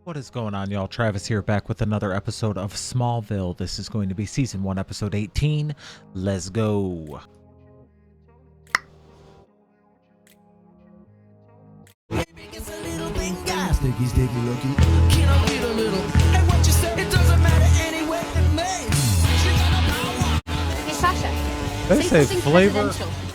What is going on, y'all? Travis here, back with another episode of Smallville. This is going to be season 1, episode 18. Let's go. Sticky looking. Can I read a little? Hey, what you said? It doesn't matter anyway. Hey, Sasha. They say something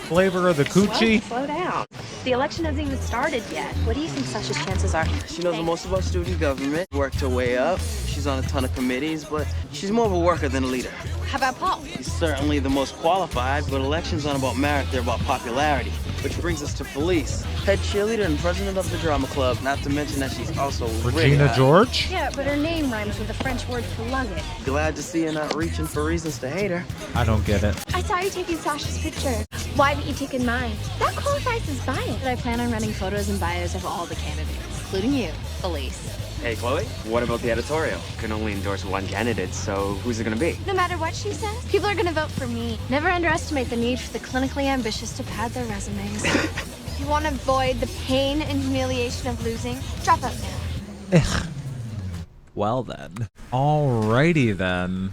flavor of the coochie. Slow down. The election hasn't even started yet. What do you think Sasha's chances are? She knows the most about student government, worked her way up. She's on a ton of committees, but she's more of a worker than a leader. How about Paul? He's certainly the most qualified, but elections aren't about merit, they're about popularity. Which brings us to Felice, head cheerleader and president of the drama club, not to mention that she's also Regina George? Yeah, but her name rhymes with the French word for luggage. Glad to see her not reaching for reasons to hate her. I don't get it. I saw you taking Sasha's picture. Why haven't you taken mine? That qualifies as bias. But I plan on running photos and bios of all the candidates, including you, Felice. Hey, Chloe, what about the editorial? Can only endorse one candidate, so who's it gonna be? No matter what she says, people are gonna vote for me. Never underestimate the need for the clinically ambitious to pad their resumes. If you want to avoid the pain and humiliation of losing, drop out now. Well then. Alrighty then.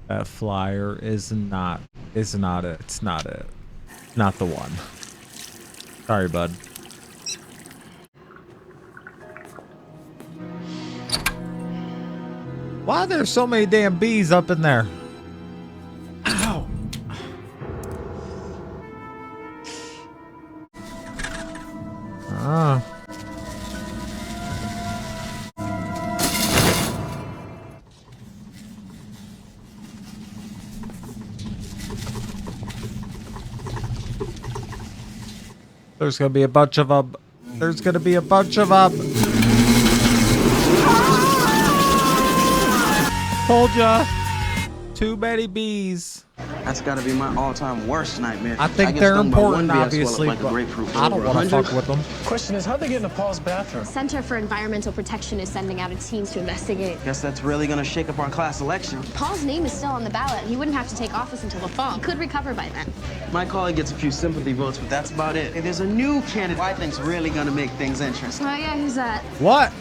That flyer is not it. It's not it. Not the one. Sorry, bud. Why are there so many damn bees up in there? Ow! Ah. There's gonna be a bunch of them. There's gonna be a bunch of them. Told ya. Too many bees. That's gotta be my all-time worst nightmare. I think get they're stung by one important, bee, I swell up obviously, like a but grapefruit. I don't Over want to 100? fuck with them. Question is, how'd they get into Paul's bathroom? Center for Environmental Protection is sending out a team to investigate. Guess that's really gonna shake up our class election. Paul's name is still on the ballot. He wouldn't have to take office until the fall. He could recover by then. My colleague gets a few sympathy votes, but that's about it. Hey, there's a new candidate who I think's really gonna make things interesting. Oh yeah, who's that? What?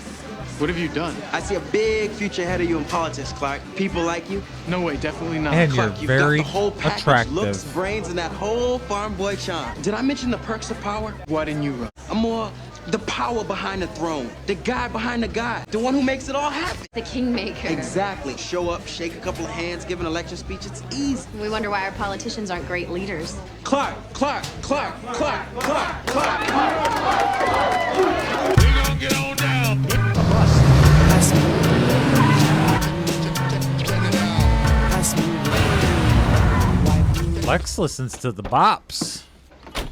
What have you done? I see a big future ahead of you in politics, Clark. People like you. No way, definitely not. And Clark, you're you've very got the whole package, attractive. looks, brains, and that whole farm boy charm. Did I mention the perks of power? Why didn't you run? I'm more the power behind the throne, the guy behind the guy, the one who makes it all happen. The Kingmaker. Exactly. Show up, shake a couple of hands, give an election speech. It's easy. We wonder why our politicians aren't great leaders. Clark. We gonna get on down. Lex listens to the bops.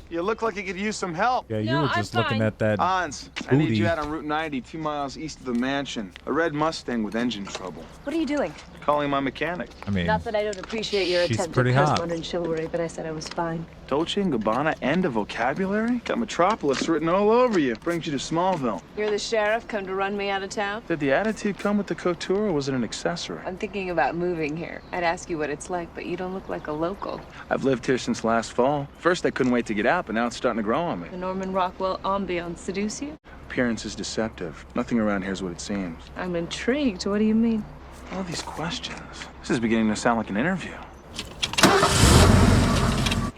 You look like you could use some help. Yeah, you were just looking at that. Hans, I need Booty. you out on Route 90, 2 miles east of the mansion. A red Mustang with engine trouble. What are you doing? Calling my mechanic. I mean, Not that I don't appreciate your she's attempt pretty at hot. postmodern chivalry, but I said I was fine. Dolce & Gabbana, end of vocabulary? Got Metropolis written all over you. Brings you to Smallville. You're the sheriff, come to run me out of town? Did the attitude come with the couture, or was it an accessory? I'm thinking about moving here. I'd ask you what it's like, but you don't look like a local. I've lived here since last fall. First, I couldn't wait to get out, but now it's starting to grow on me. The Norman Rockwell ambiance seduce you? Appearance is deceptive. Nothing around here is what it seems. I'm intrigued. What do you mean? All these questions. This is beginning to sound like an interview.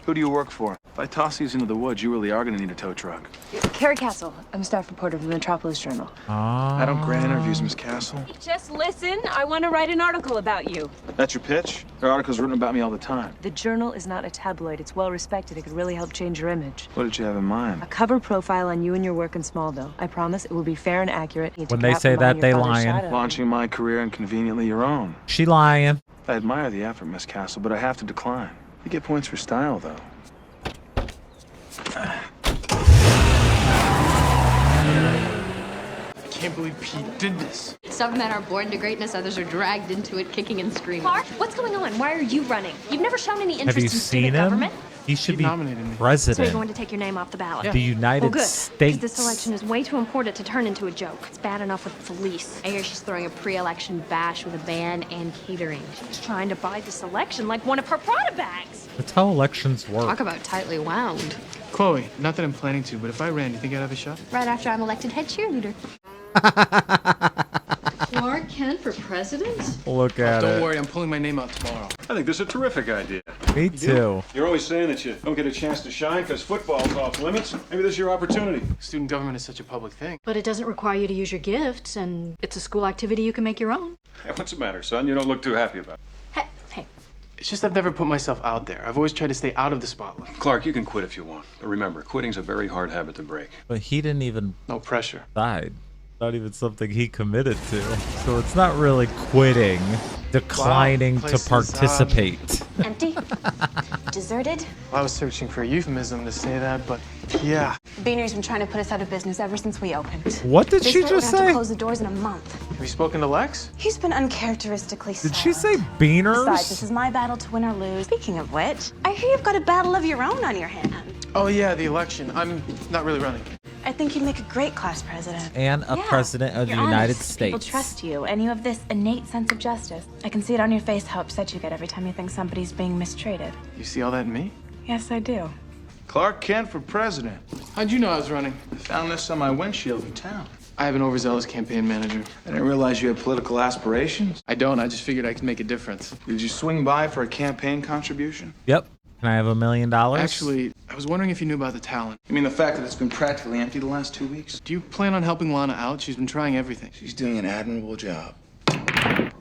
Who do you work for? If I toss these into the woods, you really are going to need a tow truck. Carrie Castle. I'm a staff reporter for the Metropolis Journal. I don't grant interviews, Miss Castle. Just listen. I want to write an article about you. That's your pitch? There are articles written about me all the time. The Journal is not a tabloid. It's well respected. It could really help change your image. What did you have in mind? A cover profile on you and your work in Smallville. I promise it will be fair and accurate. You When took they out say from that, under your they father's lying. shadow. Launching my career and conveniently your own. she lying. I admire the effort, Miss Castle, but I have to decline. You get points for style, though. I can't believe Pete did this. Some men are born to greatness, others are dragged into it kicking and screaming. Clark, what's going on? Why are you running? You've never shown any interest Have you in seen student him? government. He should He be nominated me. So you're president going to take your name off the ballot? of the United Well, good. 'Cause States. this election is way too important to turn into a joke. It's bad enough with Felice. I hear she's throwing a pre-election bash with a band and catering. She's trying to buy this election like one of her Prada bags. That's how elections work. Talk about tightly wound. Chloe, not that I'm planning to, but if I ran, you think I'd have a shot? Right after I'm elected head cheerleader. president? Look at Don't it. worry, I'm pulling my name out tomorrow. I think this is a terrific idea. Me too. You're always saying that you don't get a chance to shine because football's off limits. Maybe this is your opportunity. Student government is such a public thing. But it doesn't require you to use your gifts, and it's a school activity you can make your own. Hey, what's the matter, son? You don't look too happy about it. Hey. It's just I've never put myself out there. I've always tried to stay out of the spotlight. Clark, you can quit if you want. But remember, quitting's a very hard habit to break. But he didn't even No pressure. decide. Not even something he committed to. So it's not really quitting, declining Wow, to place is, participate. Empty? Deserted? I was searching for a euphemism to say that, but yeah. Beanery's been trying to put us out of business ever since we opened. What did They she said we'd just have to say? close the doors in a month. Have you spoken to Lex? He's been uncharacteristically Did she say Besides, this beaners? is my battle to win or lose. Speaking of which, I hear you've got a battle of your own on your hand. Oh yeah, the election. I'm not really running. I think you'd make a great class president. And a Yeah, president of the you're United honest. States. People trust you, and you have this innate sense of justice. I can see it on your face how upset you get every time you think somebody's being mistreated. You see all that in me? Yes, I do. Clark Kent for president. How'd you know I was running? I found this on my windshield in town. I have an overzealous campaign manager. I didn't realize you had political aspirations. I don't. I just figured I could make a difference. Did you swing by for a campaign contribution? Yep. Can I have $1 million? Actually, I was wondering if you knew about the talent. You mean the fact that it's been practically empty the last 2 weeks? Do you plan on helping Lana out? She's been trying everything. She's doing an admirable job.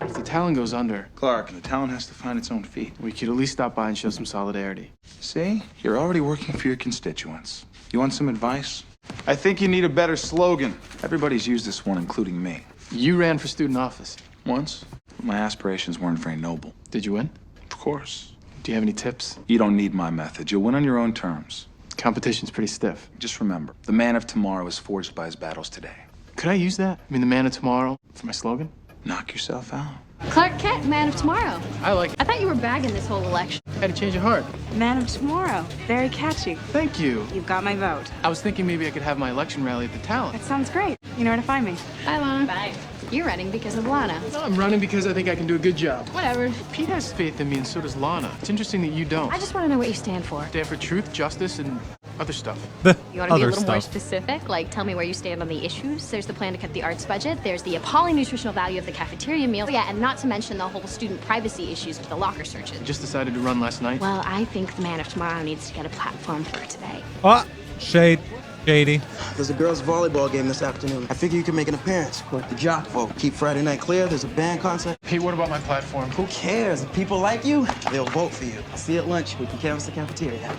If the talent goes under, Clark, the talent has to find its own feet. we could at least stop by and show some solidarity. See? You're already working for your constituents. You want some advice? I think you need a better slogan. Everybody's used this one, including me. You ran for student office. Once, but my aspirations weren't very noble. Did you win? Of course. Do you have any tips? You don't need my method. You'll win on your own terms. Competition's pretty stiff. Just remember, the man of tomorrow is forged by his battles today. Could I use that? I mean, the man of tomorrow for my slogan? Knock yourself out. Clark Kent, man of tomorrow. I like it. I thought you were bagging this whole election. I had to change your heart. Man of tomorrow. Very catchy. Thank you. You've got my vote. I was thinking maybe I could have my election rally at the talent. That sounds great. You know where to find me. Bye, Lana. Bye. You're running because of Lana. No, I'm running because I think I can do a good job. Whatever. Pete has faith in me, and so does Lana. It's interesting that you don't. I just want to know what you stand for. Stand for truth, justice, and other stuff. You want to be a Other little more stuff. specific? Like, tell me where you stand on the issues. There's the plan to cut the arts budget. There's the appalling nutritional value of the cafeteria meal. Yeah, and not to mention the whole student privacy issues with the locker searches. Just decided to run last night. Well, I think the man of tomorrow needs to get a platform for today. Ah, shade. Shady. There's a girls' volleyball game this afternoon. I figure you can make an appearance. Collect the jock vote. Keep Friday night clear. There's a band concert. Pete, what about my platform? Who cares? If people like you, they'll vote for you. I'll see you at lunch. We can canvass the cafeteria.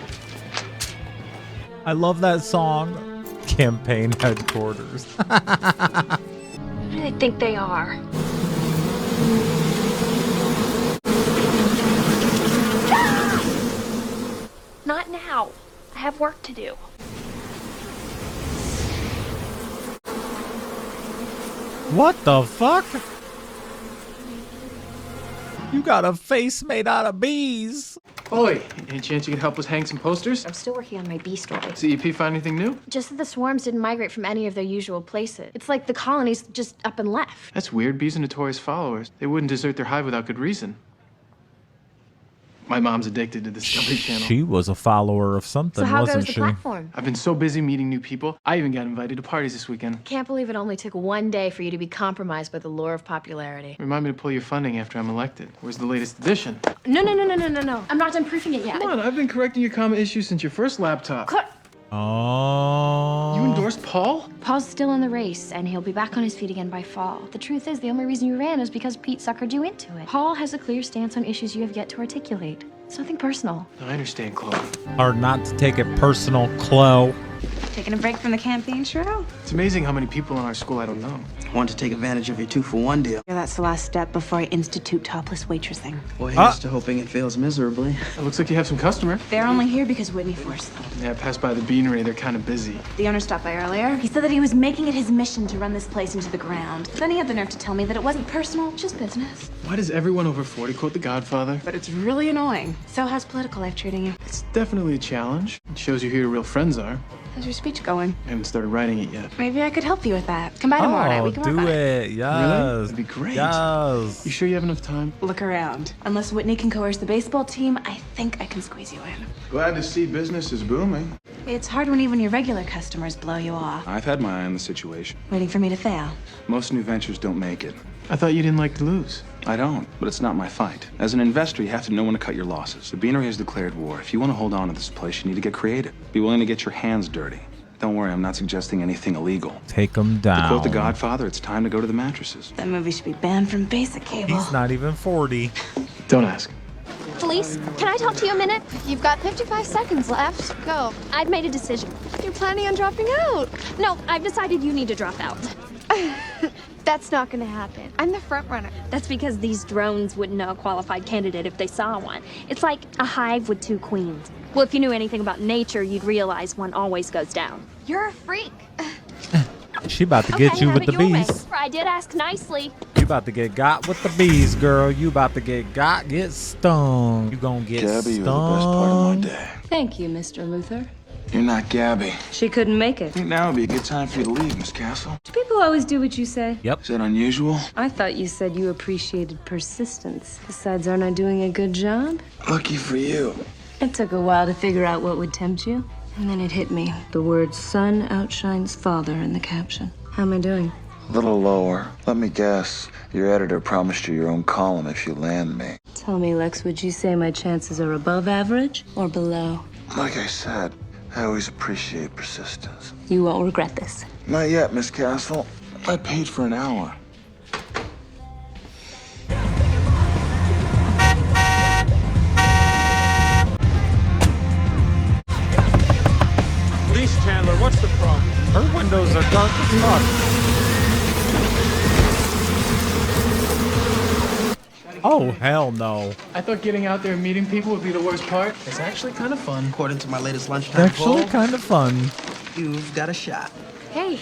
I love that song. Campaign headquarters. Who do they think they are? Not now. I have work to do. What the fuck? You got a face made out of bees. Oi, any chance you could help us hang some posters? I'm still working on my B story. CEP find anything new? Just that the swarms didn't migrate from any of their usual places. It's like the colonies just up and left. That's weird. Bees are notorious followers. They wouldn't desert their hive without good reason. My mom's addicted to the Discovery Channel. She was a follower of something, So how wasn't goes the she? platform? I've been so busy meeting new people, I even got invited to parties this weekend. Can't believe it only took one day for you to be compromised by the lure of popularity. Remind me to pull your funding after I'm elected. Where's the latest edition? No. I'm not done proofing it yet. Come on, I've been correcting your comma issues since your first laptop. Oh. You endorsed Paul? Paul's still in the race, and he'll be back on his feet again by fall. The truth is, the only reason you ran is because Pete suckered you into it. Paul has a clear stance on issues you have yet to articulate. It's nothing personal. No, I understand, Chloe. Hard not to take it personal, Chloe. Taking a break from the campaign trail? It's amazing how many people in our school I don't know. Want to take advantage of your 2-for-1 deal. That's the last step before I institute topless waitressing. Boy, here's to hoping it fails miserably. It looks like you have some customer. They're only here because Whitney forced them. Yeah, I passed by the beanery. They're kind of busy. The owner stopped by earlier. He said that he was making it his mission to run this place into the ground. Then he had the nerve to tell me that it wasn't personal, just business. Why does everyone over 40 quote The Godfather? But it's really annoying. So how's political life treating you? It's definitely a challenge. It shows you who your real friends are. How's your speech going? I haven't started writing it yet. Maybe I could help you with that. Come by tomorrow night. We can work do on it. it. Yes. Really? That'd be great. Yes. You sure you have enough time? Look around. Unless Whitney can coerce the baseball team, I think I can squeeze you in. Glad to see business is booming. It's hard when even your regular customers blow you off. I've had my eye on the situation. Waiting for me to fail. Most new ventures don't make it. I thought you didn't like to lose. I don't, but it's not my fight. As an investor, you have to know when to cut your losses. The Beanery has declared war. If you want to hold on to this place, you need to get creative. Be willing to get your hands dirty. Don't worry, I'm not suggesting anything illegal. Take him down. To quote The Godfather, it's time to go to the mattresses. That movie should be banned from basic cable. He's not even 40. Don't ask. Felice, can I talk to you a minute? You've got 55 seconds left. Go. I've made a decision. You're planning on dropping out. No, I've decided you need to drop out. That's not gonna happen. I'm the front runner. That's because these drones wouldn't know a qualified candidate if they saw one. It's like a hive with two queens. Well, if you knew anything about nature, you'd realize one always goes down. You're a freak. She about to get Okay, you have with it the your way. bees. I did ask nicely. You about to get got with the bees, girl. You about to get stung. You gonna get Gabby, stung. you're the best part of my day. Thank you, Mr. Luthor. You're not Gabby. She couldn't make it. I think now would be a good time for you to leave, Miss Castle. Do people always do what you say? Yep. Is that unusual? I thought you said you appreciated persistence. Besides, aren't I doing a good job? Lucky for you. It took a while to figure out what would tempt you. And then it hit me. The word son outshines father in the caption. How am I doing? A little lower. Let me guess. Your editor promised you your own column if you land me. Tell me, Lex, would you say my chances are above average or below? Like I said, I always appreciate persistence. You won't regret this. Not yet, Miss Castle. I paid for an hour. Please, Chandler, what's the problem? Her windows are dark as fuck. Oh, hell no. I thought getting out there and meeting people would be the worst part. It's actually kind of fun. According to my latest lunchtime Actually, poll, kind of fun. you've got a shot. Hey.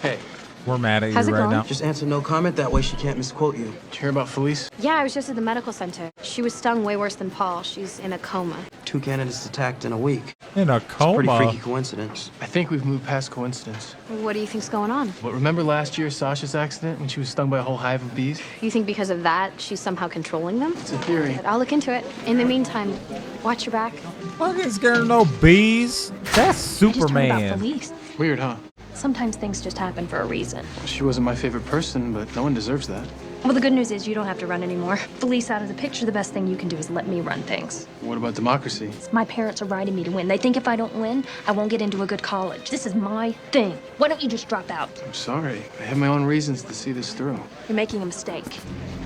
Hey, We're mad at How's you it right going? now. Just answer no comment, that way she can't misquote you. did you hear about Felice? Yeah, I was just at the medical center. She was stung way worse than Paul. She's in a coma. 2 candidates attacked in a week. In a Pretty coma. freaky coincidence. I think we've moved past coincidence. What do you think's going on? But remember last year, Sasha's accident, when she was stung by a whole hive of bees? You think because of that, she's somehow controlling them? It's a theory. But I'll look into it. In the meantime, watch your back. Fucking scared of no bees. That's I just heard about Superman. Felice. Weird, huh? Sometimes things just happen for a reason. She wasn't my favorite person, but no one deserves that. Well, the good news is you don't have to run anymore. Felice out of the picture, the best thing you can do is let me run things. What about democracy? My parents are riding me to win. They think if I don't win, I won't get into a good college. This is my thing. Why don't you just drop out? I'm sorry. I have my own reasons to see this through. You're making a mistake.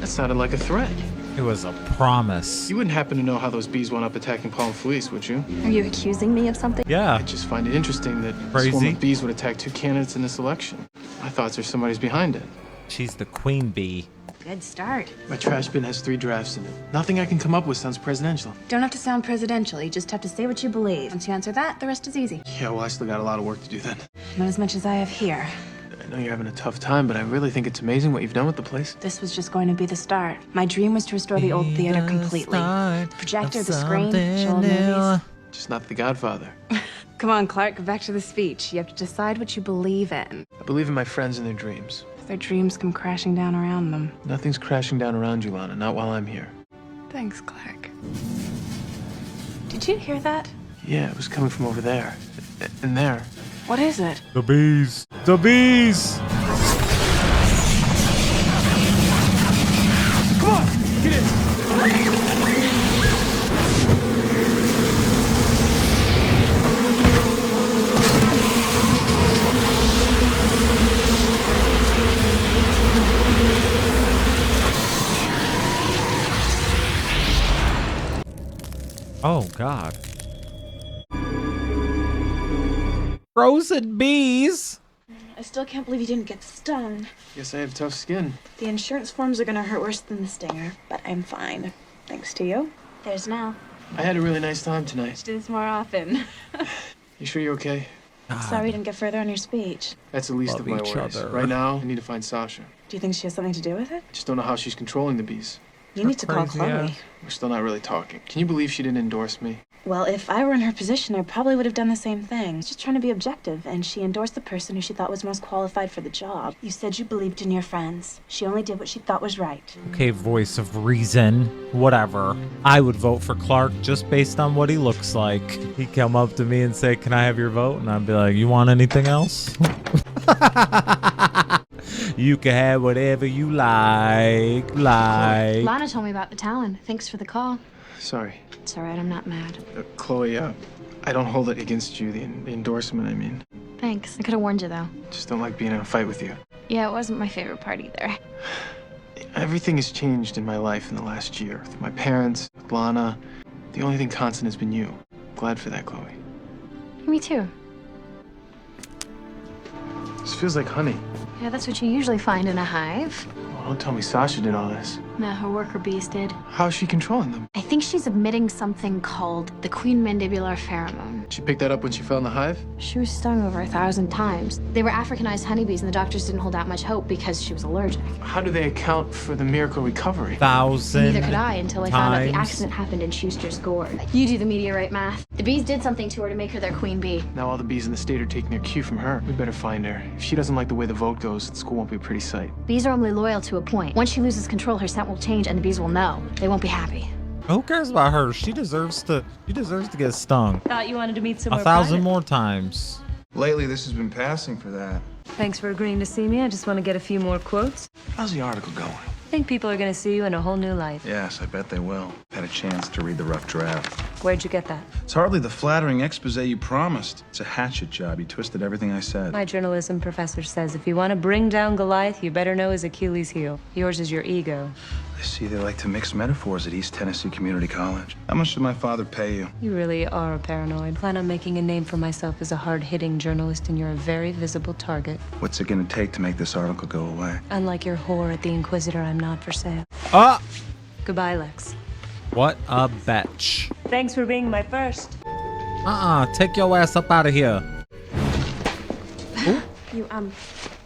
That sounded like a threat. It was a promise. You wouldn't happen to know how those bees wound up attacking Paul and Felice, would you? Are you accusing me of something? Yeah. I just find it interesting that a Crazy. swarm of bees would attack 2 candidates in this election. My thoughts are somebody's behind it. She's the queen bee. Good start. My trash bin has 3 drafts in it. Nothing I can come up with sounds presidential. Don't have to sound presidential. You just have to say what you believe. Once you answer that, the rest is easy. Yeah, well, I still got a lot of work to do then. Not as much as I have here. I know you're having a tough time, but I really think it's amazing what you've done with the place. This was just going to be the start. My dream was to restore the old theater completely. The projector, the screen, show all movies. Just not The Godfather. Come on, Clark, back to the speech. You have to decide what you believe in. I believe in my friends and their dreams. Their dreams come crashing down around them. Nothing's crashing down around you, Lana, not while I'm here. Thanks, Clark. Did you hear that? Yeah, it was coming from over there. And there. What is it? The bees. The bees. Come on, get in. Oh, God. Frozen bees. I still can't believe you didn't get stung. Guess I have tough skin. The insurance forms are gonna hurt worse than the stinger, but I'm fine. Thanks to you. There's now. I had a really nice time tonight. Do this more often. You sure you're okay? Sorry we didn't get further on your speech. That's the least Love of my each worries. other. Right now, I need to find Sasha. Do you think she has something to do with it? I just don't know how she's controlling the bees. You need to call crazy Chloe. ass. We're still not really talking. Can you believe she didn't endorse me? Well, if I were in her position, I probably would have done the same thing. Just trying to be objective, and she endorsed the person who she thought was most qualified for the job. You said you believed in your friends. She only did what she thought was right. Okay, voice of reason. Whatever. I would vote for Clark just based on what he looks like. He'd come up to me and say, "Can I have your vote?" And I'd be like, "You want anything else?" You can have whatever you like. Lana told me about the Talon. Thanks for the call. Sorry. It's all right, I'm not mad. Chloe, I don't hold it against you, the endorsement, I mean. Thanks. I could have warned you, though. Just don't like being in a fight with you. Yeah, it wasn't my favorite part either. Everything has changed in my life in the last year. With my parents, with Lana. The only thing constant has been you. Glad for that, Chloe. Me too. This feels like honey. Yeah, that's what you usually find in a hive. Oh, don't tell me Sasha did all this. No, her worker bees did. How's she controlling them? I think she's emitting something called the queen mandibular pheromone. She picked that up when she fell in the hive? She was stung over 1,000 times. They were Africanized honeybees, and the doctors didn't hold out much hope because she was allergic. How do they account for the miracle recovery? 1,000 Neither could I until I found out the times. accident happened in Schuster's gourd. You do the meteorite math. The bees did something to her to make her their queen bee. Now all the bees in the state are taking their cue from her. We better find her. If she doesn't like the way the vote goes, school won't be a pretty sight. Bees are only loyal to a point. Once she loses control, her scent will change, and the bees will know. They won't be happy. Who cares about her? She deserves to get stung. Thought you wanted to meet somewhere 1,000 private. more times. Lately, this has been passing for that. Thanks for agreeing to see me. I just want to get a few more quotes. How's the article going? I think people are going to see you in a whole new light. Yes, I bet they will. Had a chance to read the rough draft. Where'd you get that? It's hardly the flattering expose you promised. It's a hatchet job. You twisted everything I said. My journalism professor says if you want to bring down Goliath, you better know his Achilles heel. Yours is your ego. I see they like to mix metaphors at East Tennessee Community College. How much did my father pay you? You really are a paranoid. Plan on making a name for myself as a hard-hitting journalist, and you're a very visible target. What's it gonna take to make this article go away? Unlike your whore at the Inquisitor, I'm not for sale. Ah! Goodbye, Lex. What a bitch. Thanks for being my first. Take your ass up out of here. You,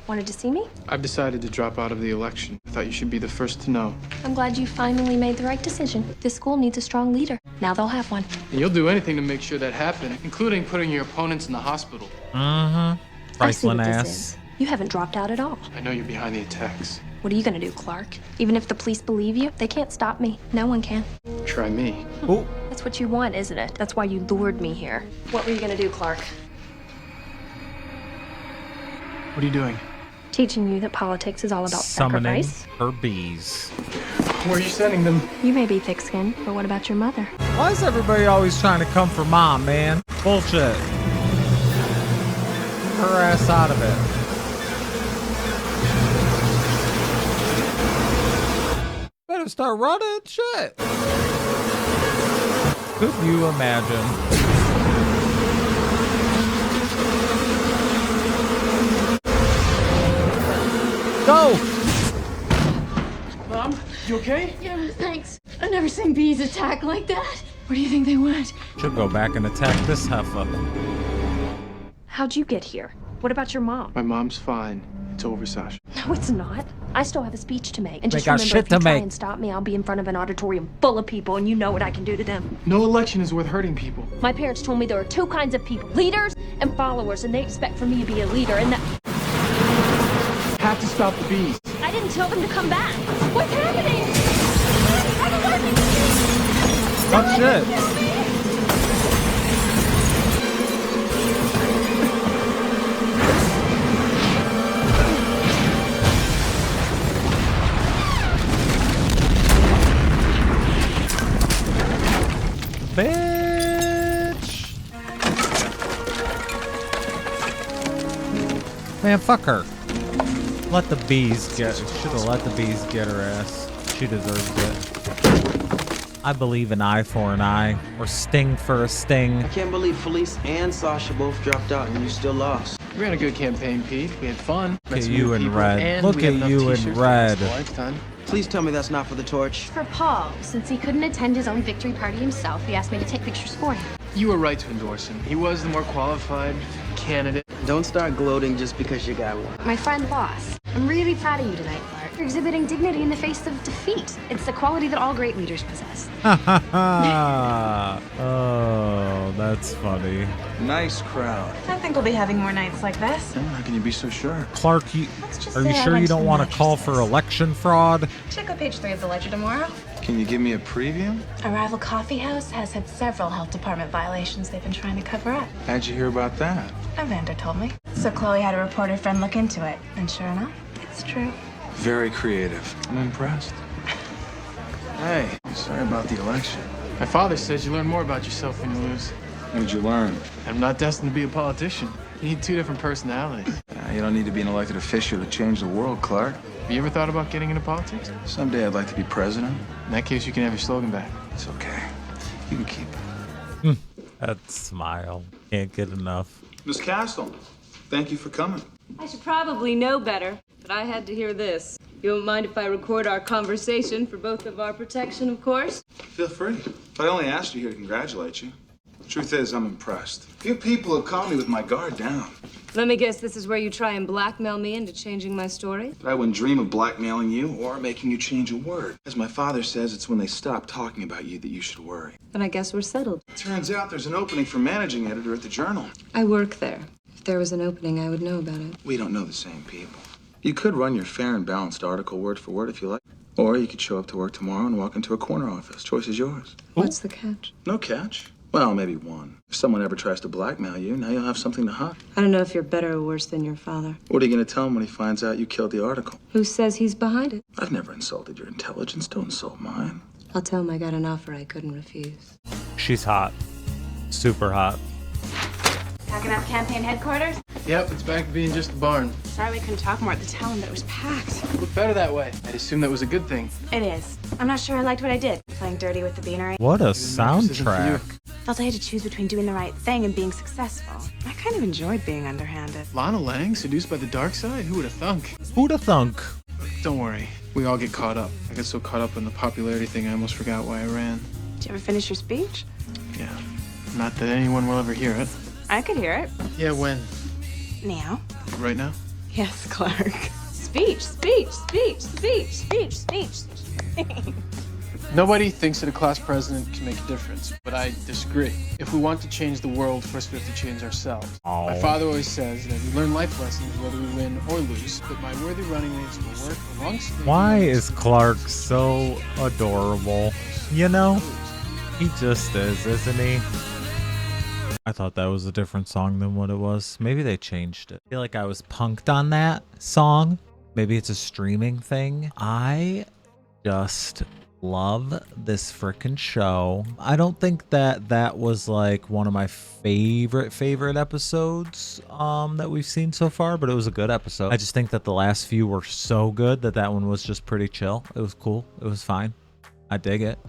wanted to see me? I've decided to drop out of the election. I thought you should be the first to know. I'm glad you finally made the right decision. This school needs a strong leader. Now they'll have one. And you'll do anything to make sure that happens, including putting your opponents in the hospital. I see Priceline what this ass. is. You haven't dropped out at all. I know you're behind the attacks. What are you gonna do, Clark? Even if the police believe you, they can't stop me. No one can. Try me. Oh, That's what you want, isn't it? That's why you lured me here. What were you gonna do, Clark? What are you doing? Teaching you that politics is all about summoning sacrifice. her bees. Where are you sending them? You may be thick-skinned, but what about your mother? Why is everybody always trying to come for mom, man? Bullshit. Her ass out of it. Better start running. Shit. Could you imagine? Go! Mom, you okay? Yeah, thanks. I've never seen bees attack like that. Where do you think they went? Should go back and attack this heifer. How'd you get here? What about your mom? My mom's fine. It's over, Sasha. No, it's not. I still have a speech to make. And They just got remember, shit if you to try make. and stop me, I'll be in front of an auditorium full of people, and you know what I can do to them. No election is worth hurting people. My parents told me there are two kinds of people, leaders and followers, and they expect for me to be a leader, and that... Have to stop the bees. I didn't tell them to come back. What's happening? I'm allergic to bees. Oh shit. Bitch. Man, fuck her. Let the bees get. Should have let the bees get her ass. She deserved it. I believe an eye for an eye, or sting for a sting. I can't believe Felice and Sasha both dropped out and you still lost. We ran a good campaign, Pete. We had fun. Look Met at some you new in people, red. and Look we have at enough you in t-shirts to red. last a lifetime. Please tell me that's not for the torch. For Paul, since he couldn't attend his own victory party himself, he asked me to take pictures for him. You were right to endorse him. He was the more qualified candidate. Don't start gloating just because you got one. My friend lost. I'm really proud of you tonight, Clark. You're exhibiting dignity in the face of defeat. It's the quality that all great leaders possess. Oh, that's funny. Nice crowd. I think we'll be having more nights like this. How can you be so sure? Clark, are you say I sure went you to don't the want to call for election fraud? Check out page 3 of the Ledger tomorrow. Can you give me a preview? A rival coffee house has had several health department violations they've been trying to cover up. How'd you hear about that? A vendor told me. So Chloe had a reporter friend look into it. And sure enough, it's true. Very creative. I'm impressed. Hey, sorry about the election. My father says you learn more about yourself when you lose. What did you learn? I'm not destined to be a politician. You need 2 different personalities. You don't need to be an elected official to change the world, Clark. Have you ever thought about getting into politics? Someday I'd like to be president. In that case, you can have your slogan back. It's okay. You can keep it. That smile. Can't get enough. Miss Castle, thank you for coming. I should probably know better, but I had to hear this. You won't mind if I record our conversation for both of our protection, of course? Feel free. But I only asked you here to congratulate you. Truth is, I'm impressed. Few people have caught me with my guard down. Let me guess, this is where you try and blackmail me into changing my story? But I wouldn't dream of blackmailing you or making you change a word. As my father says, it's when they stop talking about you that you should worry. Then I guess we're settled. Turns out there's an opening for managing editor at the Journal. I work there. If there was an opening, I would know about it. We don't know the same people. You could run your fair and balanced article word for word if you like. Or you could show up to work tomorrow and walk into a corner office. Choice is yours. What's the catch? No catch. Well, maybe one. If someone ever tries to blackmail you, now you'll have something to hide. I don't know if you're better or worse than your father. What are you going to tell him when he finds out you killed the article? Who says he's behind it? I've never insulted your intelligence. Don't insult mine. I'll tell him I got an offer I couldn't refuse. She's hot. Super hot. Packing up campaign headquarters? Yep, it's back to being just a barn. Sorry we couldn't talk more at the town, but it was packed. Looked better that way. I'd assume that was a good thing. It is. I'm not sure I liked what I did. Playing dirty with the beanery. What a This isn't for you. soundtrack. Felt I had to choose between doing the right thing and being successful. I kind of enjoyed being underhanded. Lana Lang, seduced by the dark side? Who would have thunk? Who'da thunk? Don't worry. We all get caught up. I got so caught up in the popularity thing I almost forgot why I ran. Did you ever finish your speech? Yeah. Not that anyone will ever hear it. I could hear it. Yeah, when? Now? Right now? Yes, Clark. Speech, speech, speech, speech, speech, speech. Nobody thinks that a class president can make a difference, but I disagree. If we want to change the world, first we have to change ourselves. My father always says that we learn life lessons whether we win or lose, but my worthy running mates will work amongst the Why is Clark so adorable? You know? He just is, isn't he? I thought that was a different song than what it was. Maybe they changed it. I feel like I was punked on that song. Maybe it's a streaming thing. I just love this freaking show. I don't think that that was like one of my favorite episodes that we've seen so far, but it was a good episode. I just think that the last few were so good that that one was just pretty chill. It was cool. It was fine. I dig it.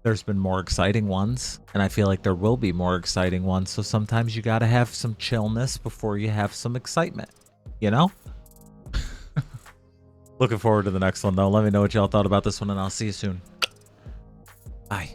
There's been more exciting ones, and I feel like there will be more exciting ones. So sometimes you got to have some chillness before you have some excitement, you know? Looking forward to the next one, though. Let me know what y'all thought about this one, and I'll see you soon. Bye.